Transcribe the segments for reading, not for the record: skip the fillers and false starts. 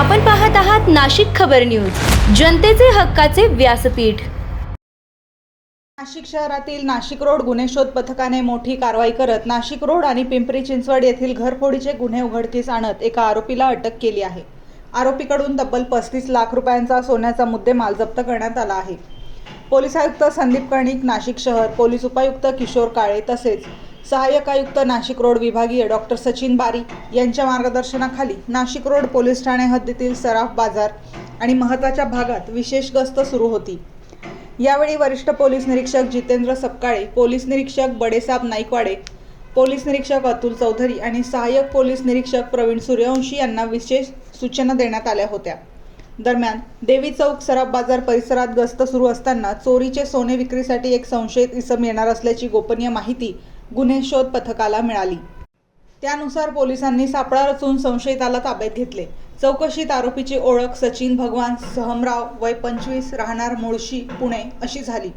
आपण पाहत आहात नाशिक खबर न्यूज, जनतेचे हक्काचे व्यासपीठ। नाशिक शहरातील नाशिक रोड गुन्हे शोध पथकाने मोठी कारवाई करत नाशिक रोड आणि पिंपरी चिंचवड येथील घरफोडीचे गुन्हे उघडकीस आणत एका आरोपीला अटक केली आहे। आरोपीकडून तब्बल 35 लाख रुपयांचा सोन्याचा मुद्देमाल जप्त करण्यात आला आहे। पोलीस आयुक्त संदीप कर्णिक नाशिक शहर, पोलीस उपायुक्त किशोर काळे तसेच सहाय्यक आयुक्त नाशिक रोड विभागीय डॉक्टर सचिन बारी यांच्या मार्गदर्शनाखाली नाशिक रोड पोलीस ठाणे हद्दीतील सराफ बाजार आणि महत्त्वाच्या भागात विशेष गस्त सुरू होती। यावेळी वरिष्ठ पोलीस निरीक्षक जितेंद्र सपकाळे, पोलीस निरीक्षक बडेसाब नाईकवाडे, पोलीस निरीक्षक अतुल चौधरी आणि सहाय्यक पोलीस निरीक्षक प्रवीण सूर्यवंशी यांना विशेष सूचना देण्यात आल्या होत्या। दरम्यान देवी चौक सराफ बाजार परिसरात गस्त सुरू असताना चोरीचे सोने विक्रीसाठी एक संशयित इसम येणार असल्याची गोपनीय माहिती गुन्हे शोध पथकाला मिळाली। त्यानुसार पोलिसांनी सापळा रचून संशयिताला ताब्यात घेतले। चौकशीत आरोपीची ओळख सचिन भगवान सहमराव, वय 25, राहणार मुळशी, पुणे अशी झाली।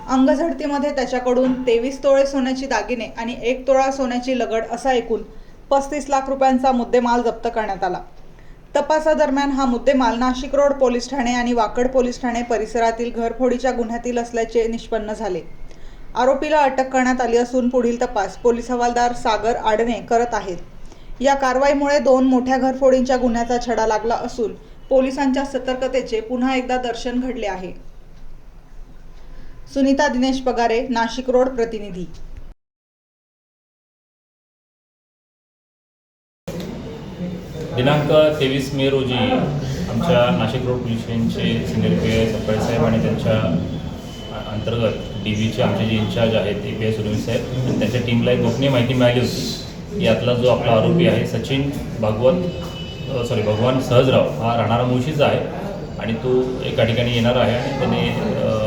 अंगझडतीमध्ये त्याच्याकडून 23 तोळे सोन्याची दागिने आणि 1 तोळा सोन्याची लगड असा एकूण 35 लाख रुपयांचा मुद्देमाल जप्त करण्यात आला। तपासादरम्यान हा मुद्देमाल नाशिक रोड पोलीस ठाणे आणि वाकड पोलीस ठाणे परिसरातील घरफोडीच्या गुन्ह्यातील असल्याचे निष्पन्न झाले। आरोपीला अटक करण्यात आली असून पुढील तपास पोलीस हवालदार सागर आडणे करत आहेत। या कारवाईमुळे 2 मोठ्या घरफोडींच्या गुन्ह्याचा छडा लागला असून पोलिसांच्या सतर्कतेचे पुन्हा एकदा दर्शन घडले आहे। सुनीता दिनेश पगारे, नाशिक रोड प्रतिनिधी। दिनांक 23 मे रोजी आमच्या नाशिक रोड पोलीस स्टेशनचे सिनियर पी.आय. सपकाळे साहेब आणि त्यांच्या अंतर्गत DBचे आमचे जे इन्चार्ज आहेत API सूर्यवंशी साहेब आणि त्यांच्या टीमला एक गोपनीय माहिती मिळाली होती। यातला जो आपला आरोपी आहे सचिन भगवान सहजराव हा राहणारा मुळशीचा आहे आणि तो एका ठिकाणी येणार आहे आणि त्याने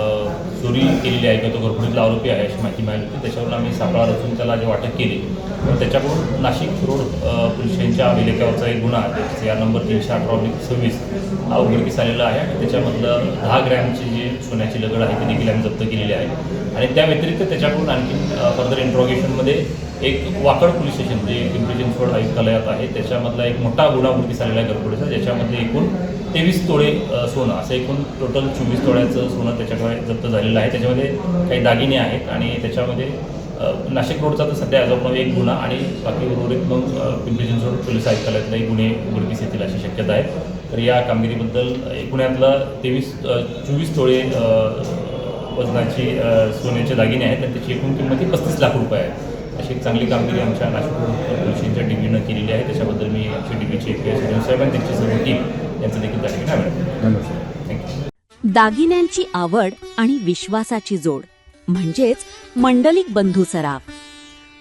चोरी केलेली आहे किंवा तो घरफोडीतला आरोपी आहे अशी माहिती मिळाली होती। त्याच्यावरून आम्ही सापळा रचून त्याला जे अटक केली तर त्याच्याकडून नाशिक रोड पोलीस स्टेशनच्या अभिलेखावरचा एक गुन्हा या नंबर 318/26 हा उघडकीस आलेला आहे आणि त्याच्यामधलं 10 ग्रॅमची जी सोन्याची लगड आहे ती देखील आम्ही जप्त केलेली आहे। आणि त्या व्यतिरिक्त त्याच्याकडून आणखी फर्दर इंट्रोगेशनमध्ये एक वाकड पोलीस स्टेशन जे पिंपरी चिंचवड आयुक्तालयात आहे त्याच्यामधला एक मोठा गुन्हा उघडकीस आलेला आहे घरफोडीचा, ज्याच्यामध्ये एकूण 23 तोळे सोनं असं एकूण टोटल 24 तोळ्याचं सोनं त्याच्याकडे जप्त झालेलं आहे। त्याच्यामध्ये काही दागिने आहेत आणि त्याच्यामध्ये नाशिक रोडचा तर सध्या अजून एक गुन्हा आणि बाकी उर्वरित मग पिंपरी चिंचवड पोलीस आयुक्तालयातलाही गुन्हे उघडकीस येतील अशी शक्यता आहे। तर या कामगिरीबद्दल एकूणातला 24 तोळे वजनाची सोन्याचे दागिने आहेत आणि त्याची एकूण किंमत 35 लाख रुपये आहे। अशी एक चांगली कामगिरी आमच्या नाशिक रोड पोलीस स्टेशनच्या DBनं केलेली आहे। त्याच्याबद्दल मी आमचे DBचे API सूर्यवंशी साहेब आणि त्यांची सर्व टीम यांचं देखील त्या ठिकाणी आभार। थँक्यू। दागिन्यांची आवड आणि विश्वासाची जोड म्हणजेच मंडलिक बंधू सराफ।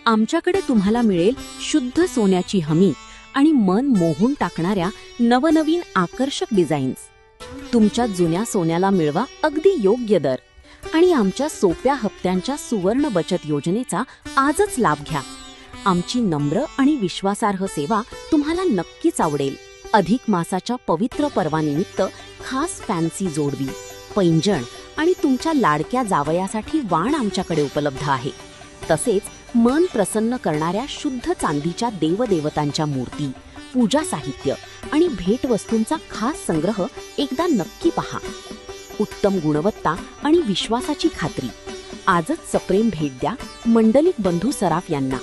आमच्याकडे तुम्हाला मिळेल शुद्ध सोन्याची हमी आणि मन मोहून टाकणाऱ्या नवनवीन आकर्षक डिझाईन्स। तुमच्या जुन्या सोन्याला मिळवा अगदी योग्य दर आणि आमच्या सोप्या हप्त्यांच्या सुवर्ण बचत योजनेचा आजच लाभ घ्या। आमची नम्र आणि विश्वासार्ह सेवा तुम्हाला नक्कीच आवडेल। अधिक मासाच्या पवित्र पर्वानिमित्त खास फॅन्सी जोडवी, पैंजण आणि तुमच्या लाडक्या जावयासाठी वाण आमच्याकडे उपलब्ध आहे। तसेच मन प्रसन्न करणाऱ्या शुद्ध चांदीच्या देवदेवतांच्या मूर्ती, पूजा साहित्य आणि भेटवस्तूंचा खास संग्रह एकदा नक्की पहा। उत्तम गुणवत्ता आणि विश्वासाची खात्री। आजच सप्रेम भेट द्या मंडलिक बंधू सराफ यांना।